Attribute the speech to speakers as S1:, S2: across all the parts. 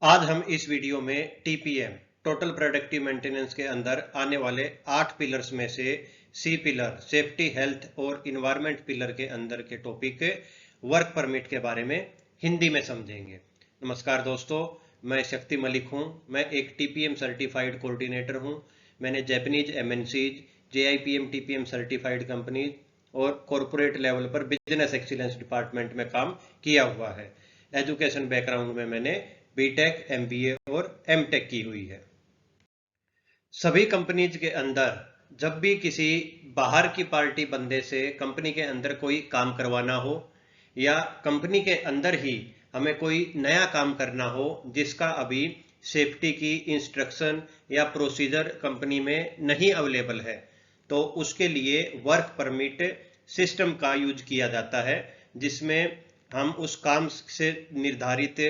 S1: आज हम इस वीडियो में टीपीएम टोटल प्रोडक्टिव मेंटेनेंस के अंदर आने वाले 8 पिलर्स में से सी पिलर सेफ्टी हेल्थ और इन्वायरमेंट पिलर के अंदर के टॉपिक वर्क परमिट के बारे में हिंदी में समझेंगे। नमस्कार दोस्तों, मैं शक्ति मलिक हूं। मैं एक टीपीएम सर्टिफाइड कोऑर्डिनेटर हूं। मैंने Japanese MNCs, JIPM TPM certified companies और कॉरपोरेट लेवल पर बिजनेस एक्सीलेंस डिपार्टमेंट में काम किया हुआ है। एजुकेशन बैकग्राउंड में मैंने बीटेक, एमबीए और एमटेक की हुई है। सभी कंपनीज के अंदर जब भी किसी बाहर की पार्टी बंदे से कंपनी के अंदर कोई काम करवाना हो या कंपनी के अंदर ही हमें कोई नया काम करना हो जिसका अभी सेफ्टी की इंस्ट्रक्शन या प्रोसीजर कंपनी में नहीं अवेलेबल है, तो उसके लिए वर्क परमिट सिस्टम का यूज किया जाता है, जिसमें हम उस काम से निर्धारित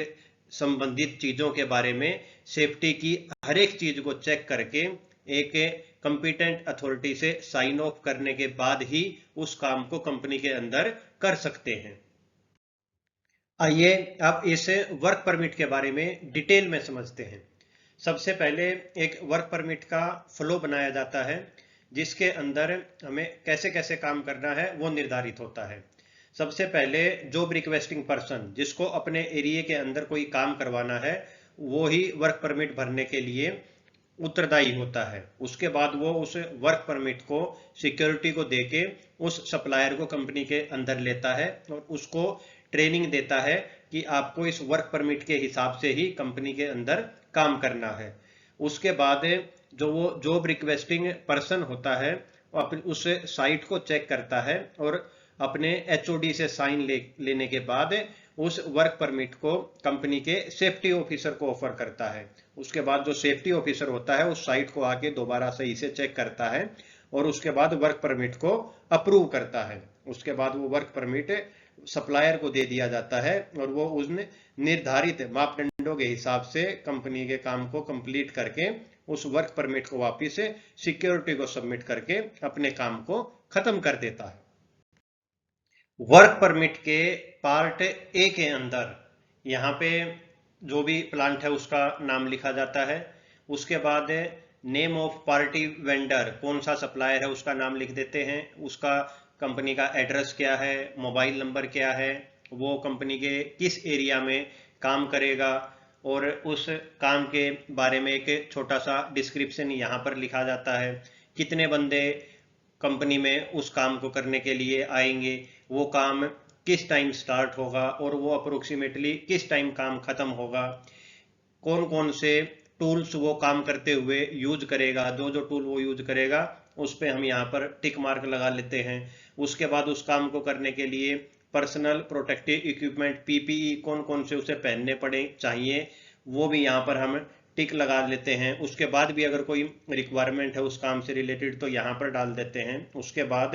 S1: संबंधित चीजों के बारे में सेफ्टी की हर एक चीज को चेक करके एक कंपिटेंट अथॉरिटी से साइन ऑफ करने के बाद ही उस काम को कंपनी के अंदर कर सकते हैं। आइए अब इस वर्क परमिट के बारे में डिटेल में समझते हैं। सबसे पहले एक वर्क परमिट का फ्लो बनाया जाता है, जिसके अंदर हमें कैसे कैसे काम करना है वो निर्धारित होता है। सबसे पहले जॉब रिक्वेस्टिंग पर्सन, जिसको अपने एरिया के अंदर कोई काम करवाना है, वो ही वर्क परमिट भरने के लिए उत्तरदायी होता है। उसके बाद वो उस वर्क परमिट को सिक्योरिटी को देके उस सप्लायर को कंपनी के अंदर लेता है और उसको ट्रेनिंग देता है कि आपको इस वर्क परमिट के हिसाब से ही कंपनी के अंदर काम करना है। उसके बाद जो वो जॉब रिक्वेस्टिंग पर्सन होता है वो अपनी उस साइट को चेक करता है और अपने एचओडी से साइन लेने के बाद उस वर्क परमिट को कंपनी के सेफ्टी ऑफिसर को ऑफर करता है। उसके बाद जो सेफ्टी ऑफिसर होता है उस साइट को आके दोबारा सही से चेक करता है और उसके बाद वर्क परमिट को अप्रूव करता है। उसके बाद वो वर्क परमिट सप्लायर को दे दिया जाता है और वो उस निर्धारित मापदंडों के हिसाब से कंपनी के काम को कंप्लीट करके उस वर्क परमिट को वापिस सिक्योरिटी को सबमिट करके अपने काम को खत्म कर देता है। वर्क परमिट के पार्ट ए के अंदर यहाँ पे जो भी प्लांट है उसका नाम लिखा जाता है। उसके बाद नेम ऑफ पार्टी वेंडर, कौन सा सप्लायर है उसका नाम लिख देते हैं। उसका कंपनी का एड्रेस क्या है, मोबाइल नंबर क्या है, वो कंपनी के किस एरिया में काम करेगा और उस काम के बारे में एक छोटा सा डिस्क्रिप्शन यहाँ पर लिखा जाता है। कितने बंदे कंपनी में उस काम को करने के लिए आएंगे, वो काम किस टाइम स्टार्ट होगा और वो अप्रोक्सीमेटली किस टाइम काम खत्म होगा, कौन कौन से टूल्स वो काम करते हुए यूज करेगा, जो जो टूल वो यूज करेगा उस पर हम यहाँ पर टिक मार्क लगा लेते हैं। उसके बाद उस काम को करने के लिए पर्सनल प्रोटेक्टिव इक्विपमेंट पीपीई कौन कौन से उसे पहनने पड़े चाहिए वो भी यहाँ पर हम टिक लगा लेते हैं। उसके बाद भी अगर कोई रिक्वायरमेंट है उस काम से रिलेटेड तो यहाँ पर डाल देते हैं। उसके बाद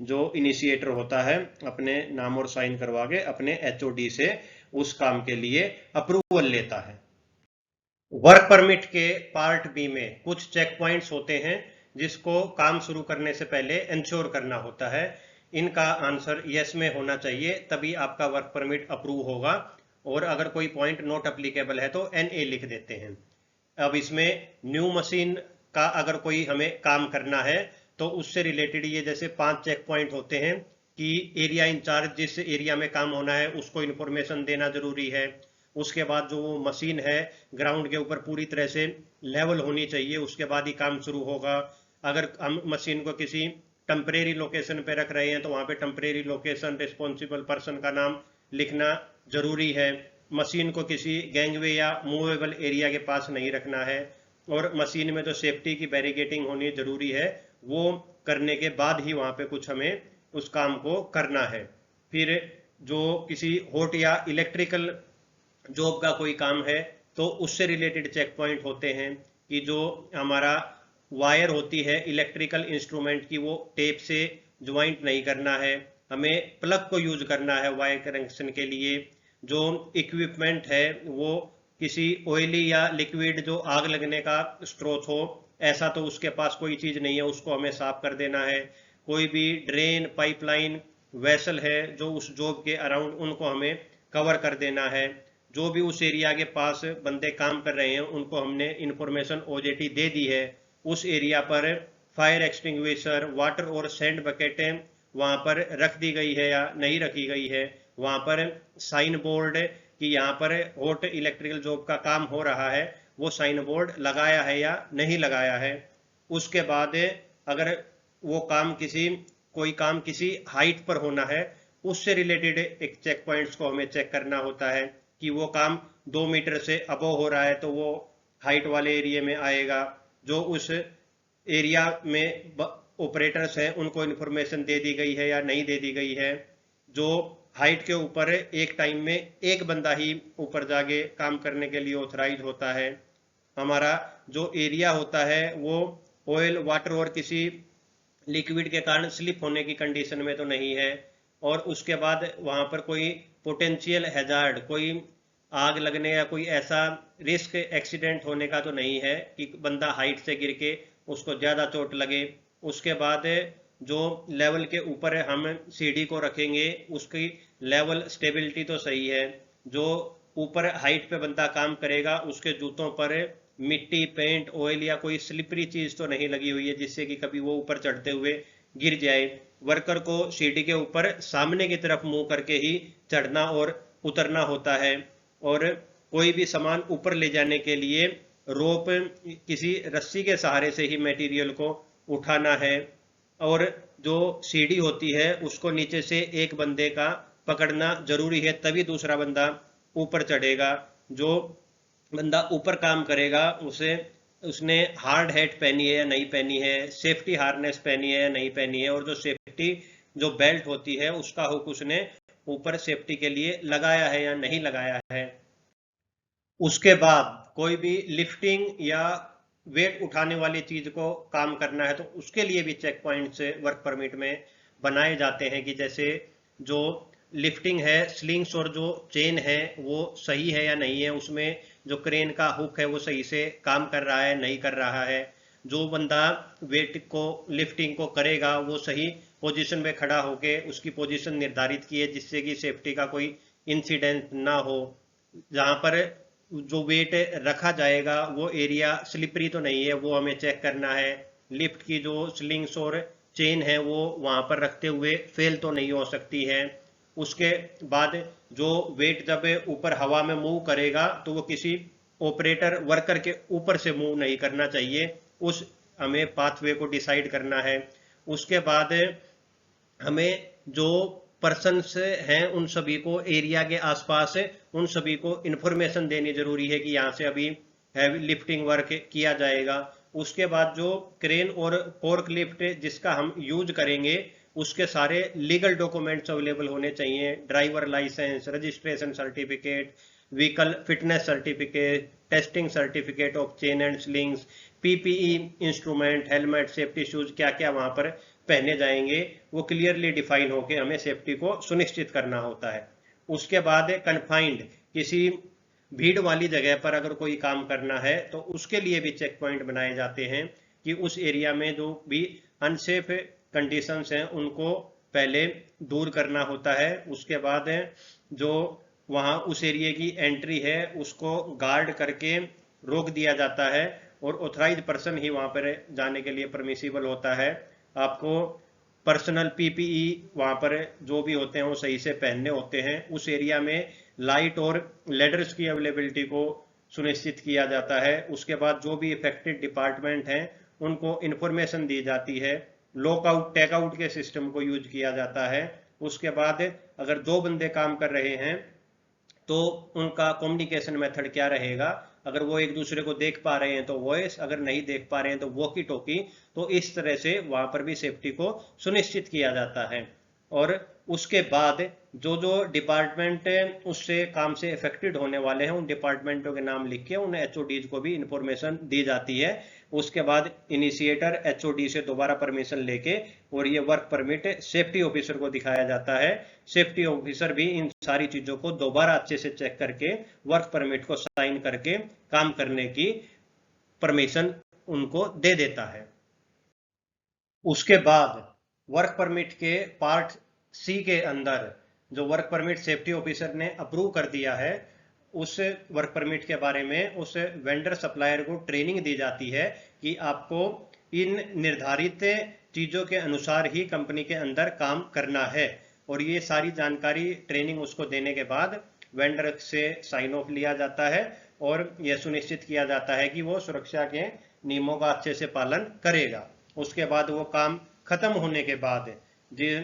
S1: जो इनिशिएटर होता है अपने नाम और साइन करवा के अपने एचओडी से उस काम के लिए अप्रूवल लेता है। वर्क परमिट के पार्ट बी में कुछ चेक पॉइंट्स होते हैं जिसको काम शुरू करने से पहले इंश्योर करना होता है। इनका आंसर यस में होना चाहिए, तभी आपका वर्क परमिट अप्रूव होगा, और अगर कोई पॉइंट नॉट अप्लीकेबल है तो एनए लिख देते हैं। अब इसमें न्यू मशीन का अगर कोई हमें काम करना है तो उससे रिलेटेड ये जैसे 5 चेक पॉइंट होते हैं कि एरिया इंचार्ज जिस एरिया में काम होना है उसको इन्फॉर्मेशन देना जरूरी है। उसके बाद जो वो मशीन है ग्राउंड के ऊपर पूरी तरह से लेवल होनी चाहिए, उसके बाद ही काम शुरू होगा। अगर हम मशीन को किसी टेम्परेरी लोकेशन पे रख रहे हैं तो वहां पे टेम्परेरी लोकेशन, रिस्पॉन्सिबल पर्सन का नाम लिखना जरूरी है। मशीन को किसी गैंगवे या मूवेबल एरिया के पास नहीं रखना है, और मशीन में जो सेफ्टी की बैरिकेडिंग होनी जरूरी है वो करने के बाद ही वहां पे कुछ हमें उस काम को करना है। फिर जो किसी हॉट या इलेक्ट्रिकल जॉब का कोई काम है तो उससे रिलेटेड चेक पॉइंट होते हैं कि जो हमारा वायर होती है इलेक्ट्रिकल इंस्ट्रूमेंट की वो टेप से ज्वाइंट नहीं करना है, हमें प्लग को यूज करना है वायर कनेक्शन के लिए। जो इक्विपमेंट है वो किसी ऑयली या लिक्विड जो आग लगने का स्रोत हो, ऐसा तो उसके पास कोई चीज नहीं है, उसको हमें साफ कर देना है। कोई भी ड्रेन, पाइपलाइन, वेसल है जो उस जॉब के अराउंड, उनको हमें कवर कर देना है। जो भी उस एरिया के पास बंदे काम कर रहे हैं उनको हमने इंफॉर्मेशन ओजेटी दे दी है। उस एरिया पर फायर एक्सटिंग्विशर, वाटर और सैंड बकेटें वहां पर रख दी गई है या नहीं रखी गई है, वहां पर साइन बोर्ड कि यहाँ पर हॉट इलेक्ट्रिकल जॉब का काम हो रहा है, वो साइन बोर्ड लगाया है या नहीं लगाया है। उसके बाद अगर वो काम कोई काम किसी हाइट पर होना है, उससे रिलेटेड एक चेक पॉइंट्स को हमें चेक करना होता है कि वो काम 2 मीटर से अबव हो रहा है तो वो हाइट वाले एरिया में आएगा। जो उस एरिया में ऑपरेटर्स हैं उनको इन्फॉर्मेशन दे दी गई है या नहीं दे दी गई है। जो हाइट के ऊपर एक टाइम में एक बंदा ही ऊपर जाके काम करने के लिए ऑथराइज होता है। हमारा जो एरिया होता है वो ऑयल, वाटर और किसी लिक्विड के कारण स्लिप होने की कंडीशन में तो नहीं है। और उसके बाद वहां पर कोई पोटेंशियल हैजार्ड, कोई आग लगने या कोई ऐसा रिस्क एक्सीडेंट होने का तो नहीं है कि बंदा हाइट से गिर के उसको ज्यादा चोट लगे। उसके बाद जो लेवल के ऊपर हम सीढ़ी को रखेंगे उसकी लेवल स्टेबिलिटी तो सही है। जो ऊपर हाइट पे बंदा काम करेगा उसके जूतों पर मिट्टी, पेंट, ऑयल या कोई स्लिपरी चीज तो नहीं लगी हुई है जिससे कि कभी वो ऊपर चढ़ते हुए गिर जाए। वर्कर को सीढ़ी के ऊपर सामने की तरफ मुंह करके ही चढ़ना और उतरना होता है। और कोई भी सामान ऊपर ले जाने के लिए रोप, किसी रस्सी के सहारे से ही मटेरियल को उठाना है। और जो सीढ़ी होती है उसको नीचे से एक बंदे का पकड़ना जरूरी है, तभी दूसरा बंदा ऊपर चढ़ेगा। जो बंदा ऊपर काम करेगा उसने हार्ड हैट पहनी है या नहीं पहनी है, सेफ्टी हार्नेस पहनी है या नहीं पहनी है, और जो सेफ्टी जो बेल्ट होती है उसका हुक उसने ऊपर सेफ्टी के लिए लगाया है या नहीं लगाया है। उसके बाद कोई भी लिफ्टिंग या वेट उठाने वाली चीज को काम करना है तो उसके लिए भी चेक पॉइंट्स वर्क परमिट में बनाए जाते हैं कि जैसे जो लिफ्टिंग है, स्लिंग्स और जो चेन है वो सही है या नहीं है, उसमें जो क्रेन का हुक है वो सही से काम कर रहा है नहीं कर रहा है, जो बंदा वेट को लिफ्टिंग को करेगा वो सही पोजीशन में खड़ा होके उसकी पोजीशन निर्धारित की है जिससे कि सेफ्टी का कोई इंसिडेंट ना हो। जहां पर जो वेट रखा जाएगा वो एरिया स्लिपरी तो नहीं है, वो हमें चेक करना है। लिफ्ट की जो स्लिंग्स और चेन है वो वहां पर रखते हुए फेल तो नहीं हो सकती है। उसके बाद जो वेट जब ऊपर हवा में मूव करेगा तो वो किसी ऑपरेटर वर्कर के ऊपर से मूव नहीं करना चाहिए, उस हमें पाथवे को डिसाइड करना है। उसके बाद हमें जो पर्सन्स हैं उन सभी को एरिया के आसपास उन सभी को इंफॉर्मेशन देनी जरूरी है कि यहाँ से अभी हैवी लिफ्टिंग वर्क किया जाएगा। उसके बाद जो क्रेन और फोर्क लिफ्ट जिसका हम यूज करेंगे उसके सारे लीगल डॉक्यूमेंट्स अवेलेबल होने चाहिए, driver licence, registration certificate, vehicle fitness certificate, testing certificate of chain and slings, PPE instrument, helmet, safety shoes, क्या क्या वहां पर पहने जाएंगे वो क्लियरली डिफाइन होके हमें सेफ्टी को सुनिश्चित करना होता है। उसके बाद कन्फाइंड, किसी भीड़ वाली जगह पर अगर कोई काम करना है तो उसके लिए भी चेक पॉइंट बनाए जाते हैं कि उस एरिया में जो भी अनसेफ कंडीशंस हैं उनको पहले दूर करना होता है। उसके बाद जो वहां उस एरिया की एंट्री है उसको गार्ड करके रोक दिया जाता है और ऑथराइज पर्सन ही वहां पर जाने के लिए परमिसिबल होता है। आपको पर्सनल पीपीई वहां पर जो भी होते हैं वो सही से पहनने होते हैं। उस एरिया में लाइट और लेडर्स की अवेलेबिलिटी को सुनिश्चित किया जाता है। उसके बाद जो भी इफेक्टेड डिपार्टमेंट हैं उनको इंफॉर्मेशन दी जाती है। लॉकआउट टेकआउट के सिस्टम को यूज किया जाता है। उसके बाद अगर 2 बंदे काम कर रहे हैं तो उनका कम्युनिकेशन मेथड क्या रहेगा, अगर वो एक दूसरे को देख पा रहे हैं तो वॉइस, अगर नहीं देख पा रहे हैं तो वॉकी टॉकी। तो इस तरह से वहां पर भी सेफ्टी को सुनिश्चित किया जाता है। और उसके बाद जो जो डिपार्टमेंट उससे काम से इफेक्टेड होने वाले हैं उन डिपार्टमेंटों के नाम लिख के उन एचओडीज को भी इंफॉर्मेशन दी जाती है। उसके बाद इनिशिएटर एचओडी से दोबारा परमिशन लेके और ये वर्क परमिट सेफ्टी ऑफिसर को दिखाया जाता है। सेफ्टी ऑफिसर भी इन सारी चीजों को दोबारा अच्छे से चेक करके वर्क परमिट को साइन करके काम करने की परमिशन उनको दे देता है। उसके बाद वर्क परमिट के पार्ट सी के अंदर जो वर्क परमिट सेफ्टी ऑफिसर ने अप्रूव कर दिया है उस वर्क परमिट के बारे में उस वेंडर सप्लायर को ट्रेनिंग दी जाती है कि आपको इन निर्धारित चीज़ों के अनुसार ही कंपनी के अंदर काम करना है। और ये सारी जानकारी ट्रेनिंग उसको देने के बाद वेंडर से साइन ऑफ लिया जाता है और यह सुनिश्चित किया जाता है कि वो सुरक्षा के नियमों का अच्छे से पालन करेगा। उसके बाद वो काम खत्म होने के बाद जिस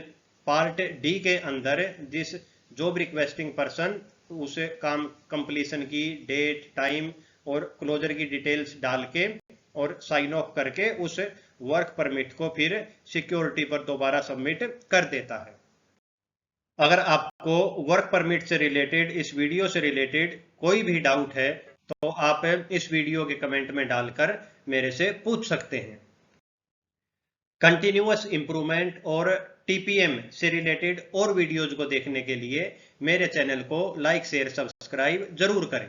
S1: पार्ट डी के अंदर जिस जॉब रिक्वेस्टिंग पर्सन उस काम कंप्लीशन की डेट, टाइम और क्लोजर की डिटेल्स डाल के और साइन ऑफ करके उस वर्क परमिट को फिर सिक्योरिटी पर दोबारा सबमिट कर देता है। अगर आपको वर्क परमिट से रिलेटेड, इस वीडियो से रिलेटेड कोई भी डाउट है तो आप इस वीडियो के कमेंट में डालकर मेरे से पूछ सकते हैं। कंटिन्यूअस इंप्रूवमेंट और टीपीएम से रिलेटेड और वीडियोज को देखने के लिए मेरे चैनल को लाइक, शेयर, सब्सक्राइब जरूर करें।